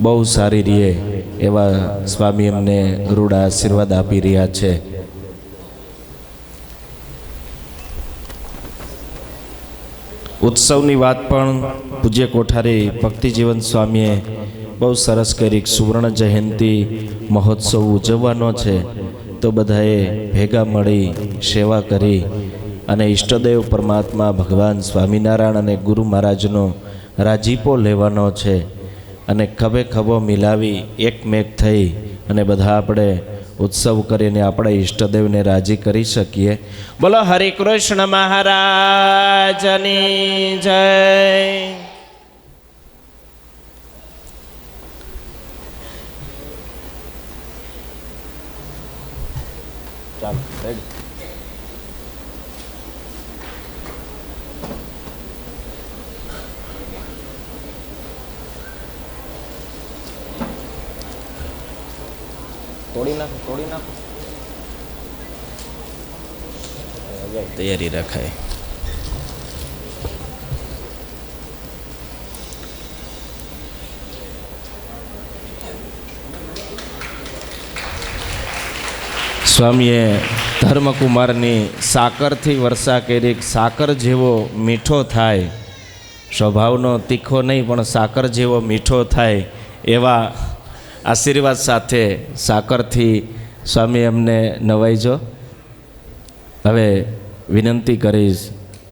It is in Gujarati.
બહુ સારી રહે એવા સ્વામી અમને રૂડા આશીર્વાદ આપી રહ્યા છે. ઉત્સવની વાત પણ પૂજ્ય કોઠારી ભક્તિજીવન સ્વામીએ બહુ સરસ કરી. સુવર્ણ જયંતિ મહોત્સવ ઉજવવાનો છે તો બધાએ ભેગા મળી સેવા કરી અને ઈષ્ટદેવ પરમાત્મા ભગવાન સ્વામિનારાયણ અને ગુરુ મહારાજનો રાજીપો લેવાનો છે અને ખભે ખભો મિલાવી એકમેક થઈ અને બધા આપણે ઉત્સવ કરીને આપણા ઈષ્ટદેવને રાજી કરી શકીએ. બોલો હરે કૃષ્ણ મહારાજની જય. ચાલો રેડી. તોડી નાખો તૈયારી રખાય. સ્વામીએ ધર્મકુમારની સાકરથી વર્ષા કરી. સાકર જેવો મીઠો થાય, સ્વભાવનો તીખો નહીં પણ સાકર જેવો મીઠો થાય એવા આશીર્વાદ સાથે સાકરથી સ્વામી અમને નવાઈજો. હવે વિનંતી કરીશ